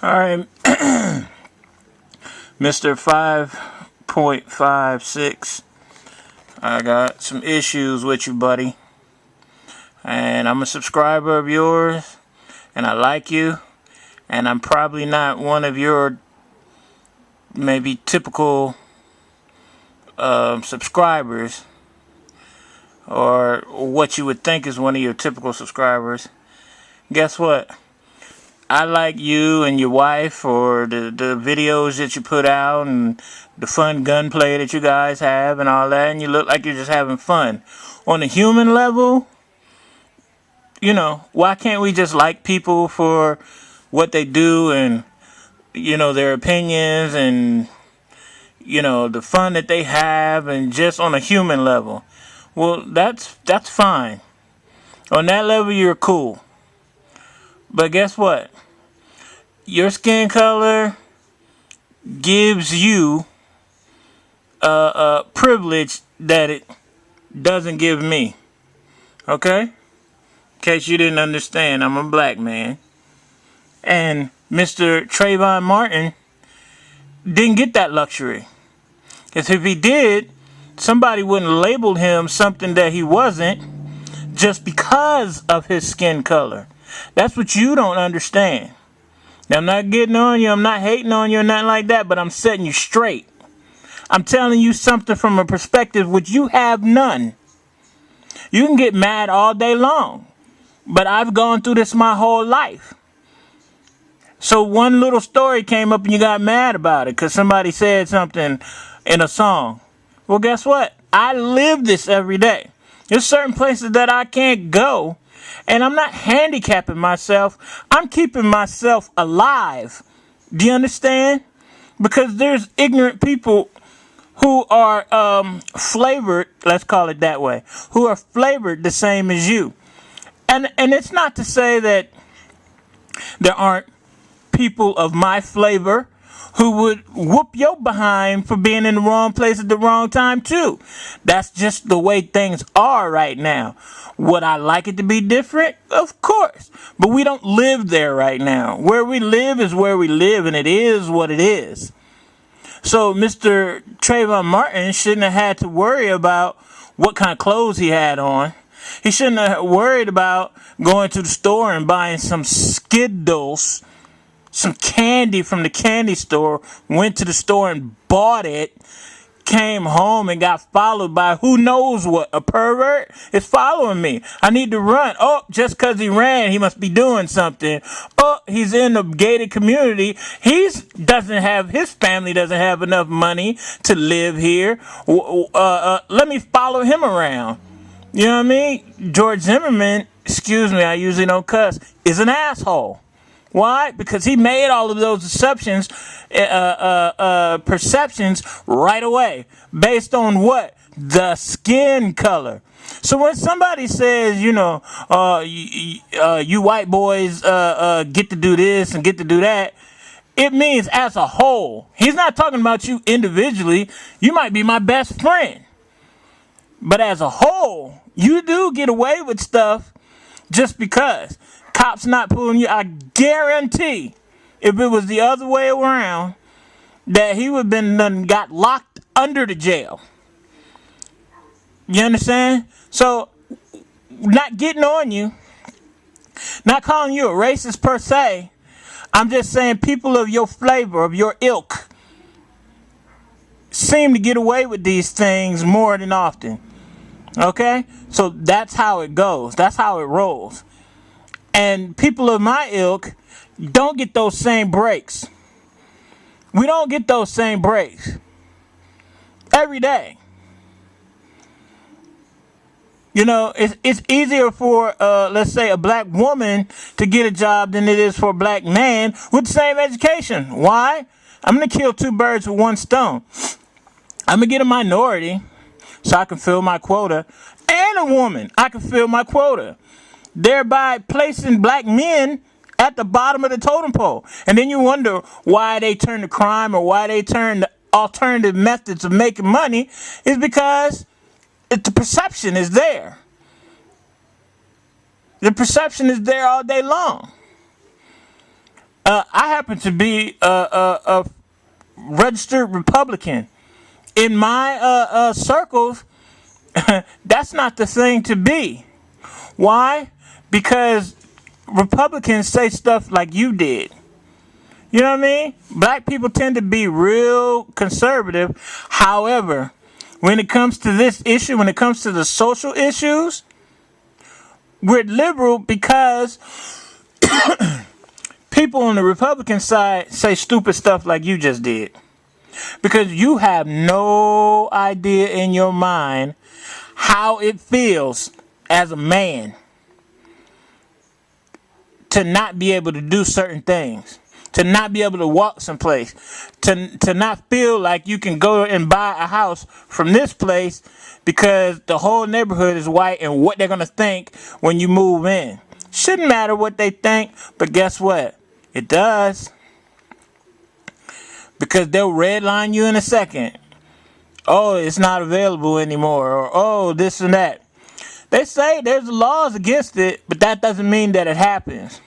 All right, Mr. 5.56. I got some issues with you, buddy. And I'm a subscriber of yours, and I like you. And I'm probably not one of your maybe typical subscribers, or what you would think is one of your typical subscribers. Guess what? I like you and your wife for the videos that you put out and the fun gunplay that you guys have and all that, and you look like you're just having fun. On a human level, why can't we just like people for what they do and, their opinions and, the fun that they have, and just on a human level? Well, that's fine. On that level, you're cool. But guess what? Your skin color gives you a privilege that it doesn't give me. Okay? In case you didn't understand, I'm a black man. And Mr. Trayvon Martin didn't get that luxury. Because if he did, somebody wouldn't label him something that he wasn't just because of his skin color. That's what you don't understand. Now, I'm not getting on you, I'm not hating on you or nothing like that, but I'm setting you straight. I'm telling you something from a perspective which you have none. You can get mad all day long, but I've gone through this my whole life. So one little story came up and you got mad about it because somebody said something in a song. Well, guess what? I live this every day. There's certain places that I can't go, and I'm not handicapping myself. I'm keeping myself alive. Do you understand? Because there's ignorant people who are flavored, let's call it that way, who are flavored the same as you. And it's not to say that there aren't people of my flavor who would whoop your behind for being in the wrong place at the wrong time too. That's just the way things are right now. Would I like it to be different? Of course. But we don't live there right now. Where we live is where we live, and it is what it is. So Mr. Trayvon Martin shouldn't have had to worry about what kind of clothes he had on. He shouldn't have worried about going to the store and buying some Skittles, some candy from the candy store, went to the store and bought it, came home and got followed by who knows what, a pervert is following me. I need to run. Oh, just because he ran, he must be doing something. Oh, he's in a gated community. His family doesn't have enough money to live here. Let me follow him around. You know what I mean? George Zimmerman, excuse me, I usually don't cuss, is an asshole. Why? Because he made all of those perceptions right away. Based on what? The skin color. So when somebody says, you white boys get to do this and get to do that, it means as a whole. He's not talking about you individually. You might be my best friend. But as a whole, you do get away with stuff just because. Cops not pulling you. I guarantee if it was the other way around, that he would have been got locked under the jail. You understand? So, not getting on you, not calling you a racist per se. I'm just saying people of your flavor, of your ilk, seem to get away with these things more than often. Okay? So that's how it goes. That's how it rolls. And people of my ilk don't get those same breaks. We don't get those same breaks every day. It's easier for, let's say, a black woman to get a job than it is for a black man with the same education. Why? I'm going to kill two birds with one stone. I'm going to get a minority so I can fill my quota, and a woman, I can fill my quota, thereby placing black men at the bottom of the totem pole. And then you wonder why they turn to crime or why they turn to alternative methods of making money, is because the perception is there. The perception is there all day long. I happen to be a registered Republican. In my circles, that's not the thing to be. Why? Because Republicans say stuff like you did. You know what I mean? Black people tend to be real conservative. However, when it comes to this issue, when it comes to the social issues, we're liberal because people on the Republican side say stupid stuff like you just did. Because you have no idea in your mind how it feels as a man to not be able to do certain things, to not be able to walk someplace, to not feel like you can go and buy a house from this place because the whole neighborhood is white and what they're going to think when you move in. Shouldn't matter what they think, but guess what? It does. Because they'll redline you in a second. Oh, it's not available anymore. Or, oh, this and that. They say there's laws against it, but that doesn't mean that it happens.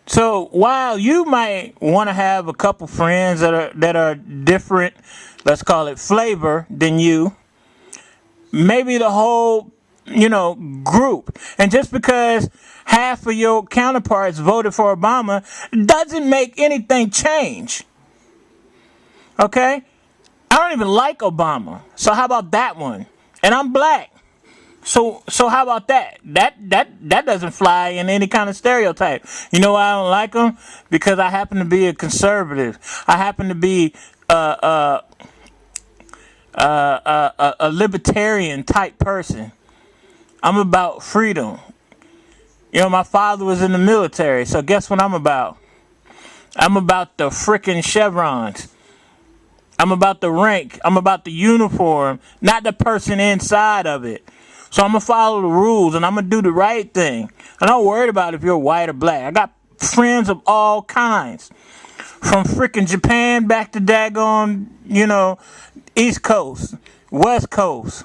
So while you might want to have a couple friends that are different, let's call it flavor, than you, maybe the whole, group. And just because half of your counterparts voted for Obama doesn't make anything change. Okay? I don't even like Obama. So how about that one? And I'm black. So how about that? That doesn't fly in any kind of stereotype. You know why I don't like him? Because I happen to be a conservative. I happen to be a libertarian type person. I'm about freedom. My father was in the military, so guess what I'm about? I'm about the frickin' chevrons. I'm about the rank. I'm about the uniform, not the person inside of it. So I'm going to follow the rules, and I'm going to do the right thing. I'm not worried about if you're white or black. I got friends of all kinds. From frickin' Japan back to daggone, East Coast, West Coast,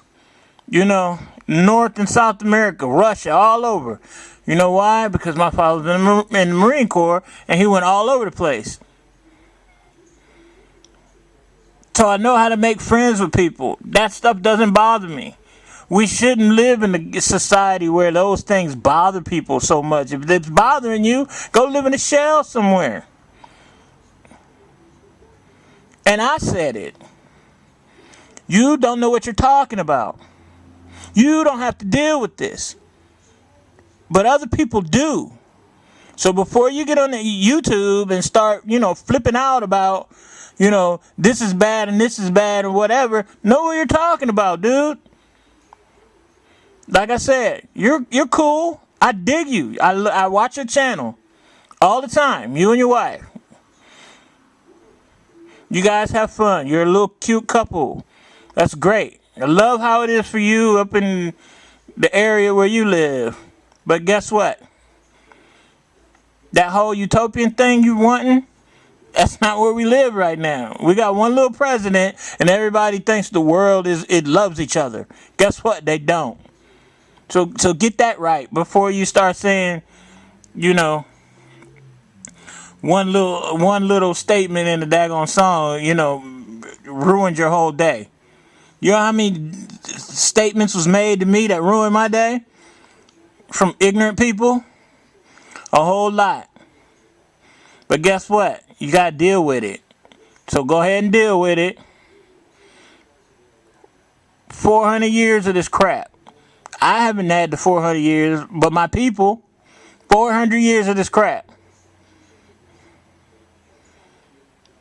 North and South America, Russia, all over. You know why? Because my father was in the Marine Corps, and he went all over the place. So I know how to make friends with people. That stuff doesn't bother me. We shouldn't live in a society where those things bother people so much. If it's bothering you, go live in a shell somewhere. And I said it. You don't know what you're talking about. You don't have to deal with this. But other people do. So before you get on the YouTube and start, flipping out about, this is bad and this is bad or whatever, know what you're talking about, dude. Like I said, you're cool. I dig you. I watch your channel all the time. You and your wife. You guys have fun. You're a little cute couple. That's great. I love how it is for you up in the area where you live. But guess what? That whole utopian thing you wanting, that's not where we live right now. We got one little president and everybody thinks the world it loves each other. Guess what? They don't. So get that right before you start saying, one little statement in the daggone song, ruined your whole day. You know how many statements was made to me that ruined my day? From ignorant people? A whole lot. But guess what? You got to deal with it. So go ahead and deal with it. 400 years of this crap. I haven't had the 400 years, but my people, 400 years of this crap.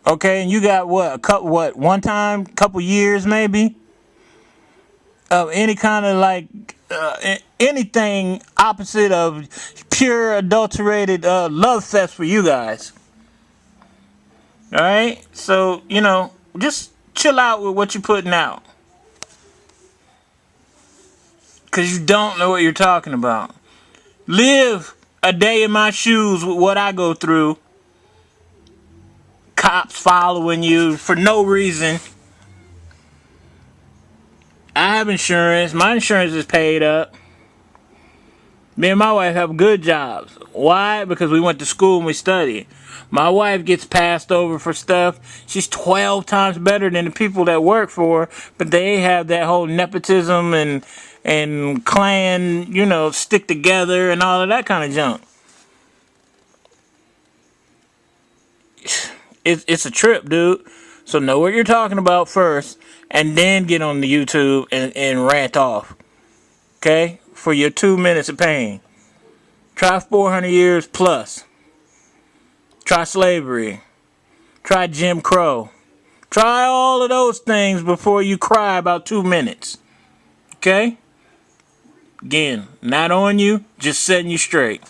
Okay, and you got one time, couple years maybe, of any kind of anything opposite of pure adulterated love fest for you guys. All right, so just chill out with what you're putting out. Because you don't know what you're talking about. Live a day in my shoes with what I go through. Cops following you for no reason. I have insurance. My insurance is paid up. Me and my wife have good jobs. Why? Because we went to school and we studied. My wife gets passed over for stuff. She's 12 times better than the people that work for her, but they have that whole nepotism and clan, stick together and all of that kind of junk. It's a trip, dude. So know what you're talking about first, and then get on the YouTube and rant off. Okay? For your 2 minutes of pain. Try 400 years plus. Try slavery. Try Jim Crow. Try all of those things before you cry about 2 minutes. Okay? Again, not on you, just setting you straight.